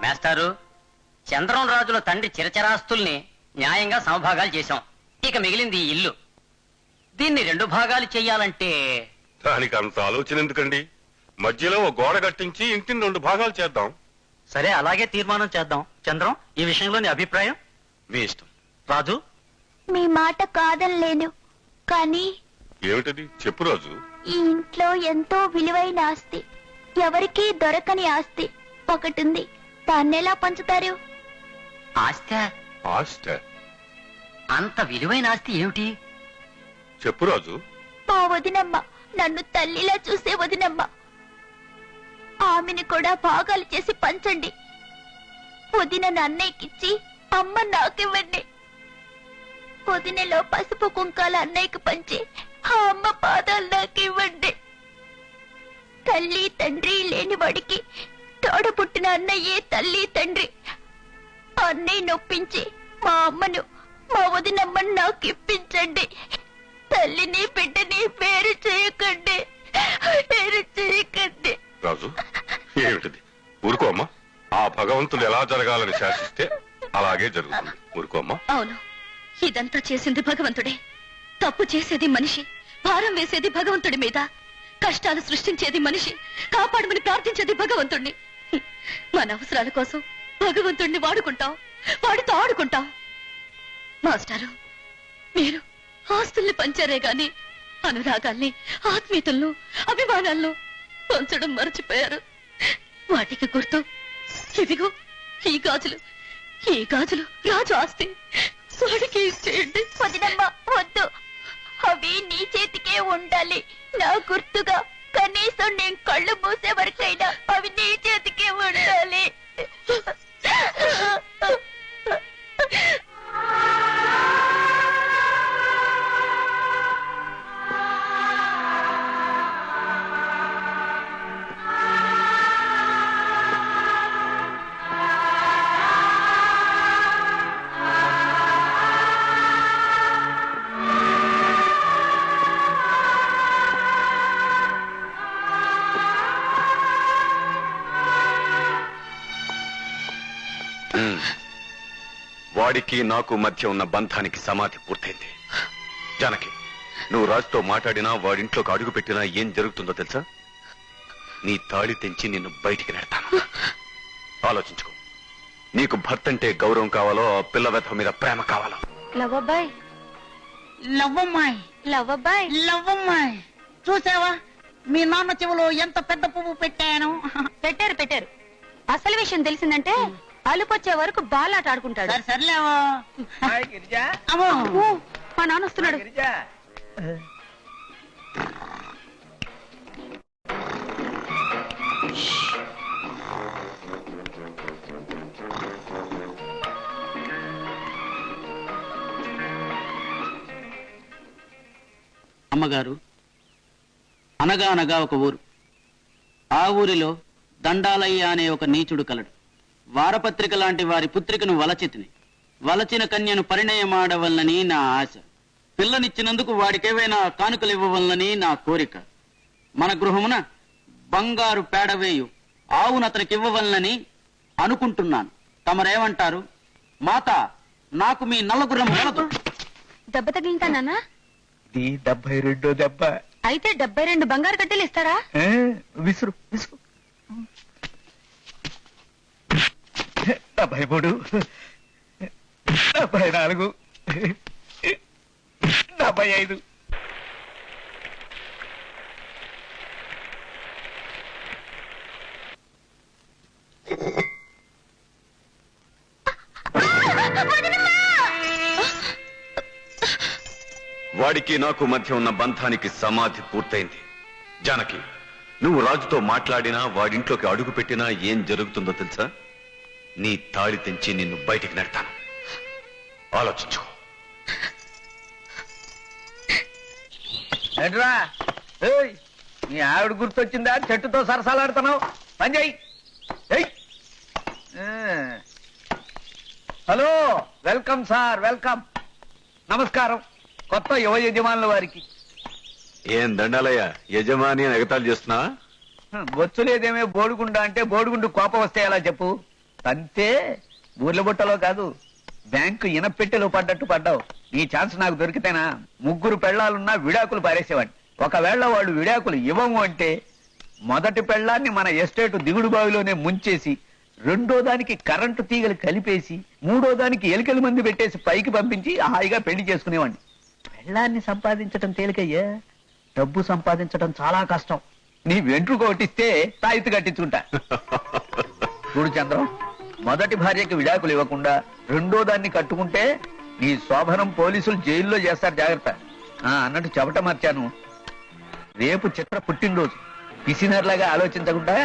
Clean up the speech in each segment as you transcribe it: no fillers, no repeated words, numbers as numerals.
మేస్టారు, చంద్రం రాజుల తండ్రి చిరచరాస్తుల్ని న్యాయంగా సమభాగాలు చేశాం. ఇక మిగిలింది ఈ ఇల్లు. దీన్ని 2 భాగాలు చెయ్యాలంటే దానికి అంత ఆలోచన ఎందుకండి? మధ్యలో ఓ గోడ కట్టించి ఇంటిని 2 భాగాలు చేద్దాం. సరే, అలాగే తీర్మానం చేద్దాం. చంద్రం, ఈ విషయంలో నీ అభిప్రాయం? మీ ఇష్టం. రాజు, మీ మాట కాదనలేను, కానీ ఏమిటది చెప్పు రాజు. ఈ ఇంట్లో ఎంతో విలువైన ఆస్తి, ఎవరికీ దొరకని ఆస్తి ఒకటుంది. దాన్నెలా పంచుతారు? ఆస్తి? ఆస్త? అంత విలువైన ఆస్తి ఏమిటి? చెప్పు రాజు. మా వదినమ్మ, నన్ను తల్లిలా చూసే వదినమ్మ, ఆమెను కూడా భాగాలు చేసి పంచండి. వదినను అన్నయ్యకిచ్చి అమ్మ నాకివ్వండి. వదినలో పసుపు కుంకాల అన్నయ్యకి పంచి ఆ అమ్మ పాదాలు నాకివ్వండి. తల్లి తండ్రి లేని వాడికి తోడ పుట్టిన అన్నయ్యే తల్లి తండ్రి. అన్నయ్య నొప్పించి మా అమ్మను, మా వదినమ్మను నాకు ఇప్పించండి. తల్లిని బిడ్డని వేరు చేయకండి, వేరు చేయకండి. రాజు, ఏమిటిది? ఊరుకోమ్మా. ఆ భగవంతుడు ఎలా జరగాలని శాసిస్తే అలాగే జరుగుతుంది. ఊరుకోమ్మా. అవును, ఇదంతా చేసింది భగవంతుడే. తప్పు చేసేది మనిషి, భారం వేసేది భగవంతుడి మీద. కష్టాలు సృష్టించేది మనిషి, కాపాడమని ప్రార్థించేది భగవంతుణ్ణి. మన అవసరాల కోసం భగవంతుణ్ణి వాడుకుంటాం, వాడితో ఆడుకుంటాం. మాస్టారు, మీరు ఆస్తుల్ని పంచారే గాని అనురాగాల్ని, ఆత్మీయతలను, అభిమానాలను పంచడం మర్చిపోయారు. వాటికి గుర్తు ఇదిగో ఈ గాజులు. ఈ గాజులు రాజు ఆస్తి, వాడికి ఇచ్చేయండి. వదినమ్మ వద్దు, అవి నీ చేతికే ఉండాలి. నా గుర్తుగా కనీసం నేను కళ్ళు మూసే వరకైనా అవి నీ చేతికే ఉండాలి. వాడికి నాకు మధ్య ఉన్న బంధానికి సమాధి పూర్తయింది. జానకి, నువ్వు రాజుతో మాట్లాడినా, వాడింట్లోకి అడుగు పెట్టినా ఏం జరుగుతుందో తెలుసా? నీ తాళి తెంచి నిన్ను బయటికి నెడతాను. ఆలోచించుకో. నీకు భర్త అంటే గౌరవం కావాలో, ఆ పిల్ల వెధ మీద ప్రేమ కావాలో? లవ్వబాయ్, లవ్వమ్మాయి, లవ్వబాయ్, లవ్వమ్మాయి, చూసావా మీ నాన్న చెవులో ఎంత పెద్ద పువ్వు పెట్టాను? పెట్టారు. అసలు విషయం తెలిసిందంటే అలుపొచ్చే వరకు బాలాట ఆడుకుంటాడు. సరే సర్లేవా. గిరిజా, అమ్మో, మా నాన్న వస్తున్నాడు. గిరిజా. అమ్మగారు, అనగా అనగా ఒక ఊరు. ఆ ఊరిలో దండాలయ్య అనే ఒక నీచుడు కలడు. వారపత్రిక లాంటి వారి పుత్రికను వలచితిని. వలచిన కన్యను పరిణయమాడవలనని నా ఆశ. పిల్లనిచ్చినందుకు వాడికేవైనా కానుకలు ఇవ్వవలనని నా కోరిక. మన గృహమున బంగారు పేడవేయు ఆవును అతనికి ఇవ్వవలనని అనుకుంటున్నాను. తమరేమంటారు? మాత, నాకు మీ నల్లగుర్రం వలదు. దెబ్బ తగిలిందా నాన్న? 72 దెబ్బ. అయితే 72 బంగారు కట్టెలు ఇస్తారా? విసురు విసురు. 73, 74, 75. వాడికి నాకు మధ్య ఉన్న బంధానికి సమాధి పూర్తయింది. జానకి, నువ్వు రాజుతో మాట్లాడినా, వాడింట్లోకి అడుగు పెట్టినా ఏం జరుగుతుందో తెలుసా? నీ తాళి తెంచి నిన్ను బయటికి నెడతాను. ఆలోచించుకో. ఏంట్రా, నీ ఆవిడ గుర్తొచ్చిందా? చెట్టుతో సరసాలాడుతున్నావు. పని చెయ్యి. Hello, welcome sir, welcome. నమస్కారం. కొత్త యువ యజమానుల వారికి. ఏం దండాలయ్య, యజమాని అని ఎగతాళి చేస్తున్నా? బొచ్చులేదేమే బోడిగుండ అంటే బోడిగుండు కోపం వస్తే ఎలా చెప్పు? అంతే ఊర్ల బుట్టలో కాదు బ్యాంకు ఇనపెట్టెలో పడ్డట్టు పడ్డావు. నీ ఛాన్స్ నాకు దొరికితేనా 3 పెళ్ళాలున్నా విడాకులు పారేసేవాడిని. ఒకవేళ వాళ్ళు విడాకులు ఇవ్వము అంటే మొదటి పెళ్ళాన్ని మన ఎస్టేట్ దిగుడు బావిలోనే ముంచేసి, రెండో దానికి కరెంటు తీగలు కలిపేసి, మూడో దానికి ఎలికల మంది పెట్టేసి పైకి పంపించి హాయిగా పెళ్లి చేసుకునేవాడిని. పెళ్ళాన్ని సంపాదించటం తేలికయ్యా, డబ్బు సంపాదించటం చాలా కష్టం. నీ వెంట్రుక కొట్టిస్తే తాయితు కట్టించుకుంటా. చూడు చంద్రం, మొదటి భార్యకి విడాకులు ఇవ్వకుండా రెండో దాన్ని కట్టుకుంటే నీ శోభనం పోలీసులు జైల్లో చేస్తారు, జాగ్రత్త. అన్నట్టు చెబట మర్చాను, రేపు చిత్ర పుట్టినరోజు. పిసినర్లాగా ఆలోచించకుండా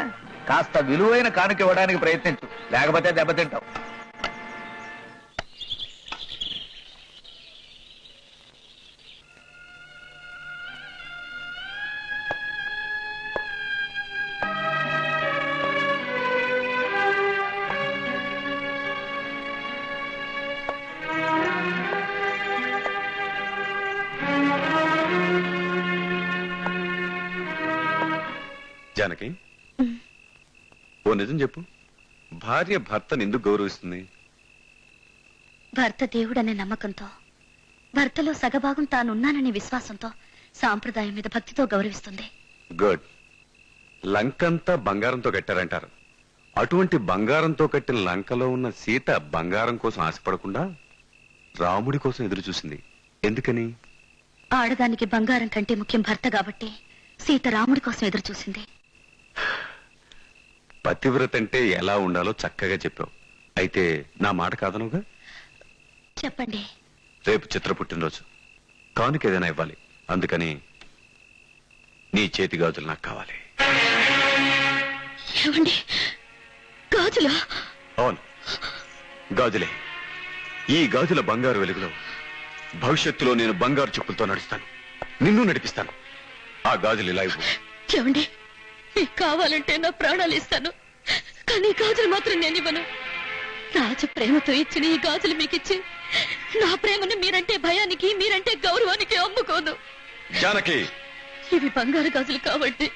కాస్త విలువైన కానుక ఇవ్వడానికి ప్రయత్నించు, లేకపోతే దెబ్బతింటావు. జానకి, ఓ నిజం చెప్పు, భార్య భర్తను ఎందుకు గౌరవిస్తుంది? భర్త దేవుడనే నమ్మకంతో, భర్తలో సగభాగం తానున్నాననే విశ్వాసంతో, సాంప్రదాయం మీద భక్తితో గౌరవిస్తుంది. గుడ్. లంకంతా బంగారంతో కట్టారంటారు. అటువంటి బంగారంతో కట్టిన లంకలో ఉన్న సీత బంగారం కోసం ఆశపడకుండా రాముడి కోసం ఎదురు చూసింది. ఎందుకని? ఆడదానికి బంగారం కంటే ముఖ్యం భర్త కాబట్టి సీత రాముడి కోసం ఎదురు చూసింది. పతివ్రత అంటే ఎలా ఉండాలో చక్కగా చెప్పావు. అయితే నా మాట కాదనుగా? చెప్పండి. రేపు చిత్ర పుట్టినరోజు, కానుక ఏదైనా ఇవ్వాలి. అందుకని నీ చేతి గాజులు నాకు కావాలి. ఏమండి, గాజులా? అవును, గాజులే. ఈ గాజుల బంగారు వెలుగులో భవిష్యత్తులో నేను బంగారు చెప్పులతో నడుస్తాను, నిన్ను నడిపిస్తాను. ఆ గాజులు ఇలా ఇవ్వు. ఏమండి, మీకు కావాలంటే నా ప్రాణాలు ఇస్తాను, కానీ ఈ గాజులు మాత్రం నేను ఇవ్వను. రాజు ప్రేమతో ఇచ్చిన ఈ గాజులు మీకు ఇచ్చి నా ప్రేమను మీరంటే భయానికి, మీరంటే గౌరవానికి అమ్ముకోను. జానకి, ఇవి బంగారు గాజులు కాబట్టి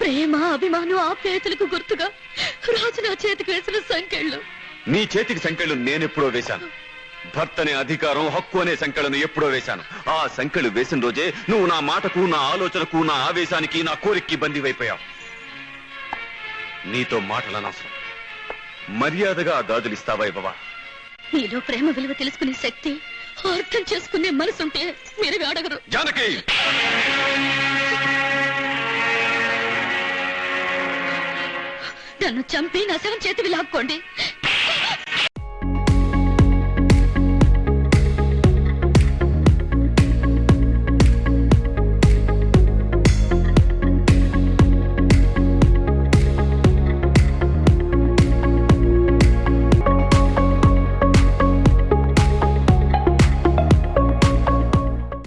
ప్రేమ, అభిమానం, ఆప్యాయతలకు గుర్తుగా రాజు నా చేతికి వేసిన సంకెళ్ళు. నీ చేతికి సంకెళ్ళు నేనెప్పుడో వేశాను. భర్తనే అధికారం, హక్కు అనే సంకెళ్ళను ఎప్పుడో వేశాను. ఆ సంకెళ్ళు వేసిన రోజే నువ్వు నా మాటకు, నా ఆలోచనకు, నా ఆవేశానికి, నా కోరికకి బందీవైపోయావు. నీతో మాటలనవసరం. మర్యాదగా ఆ గాజులు ఇస్తావా ఇవ్వవా? నీలో ప్రేమ విలువ తెలుసుకునే శక్తి, అర్థం చేసుకునే మనసుంటే మీరు అడగరు. జానకి, నన్ను చంపి నా శవం చేతివి లాక్కోండి,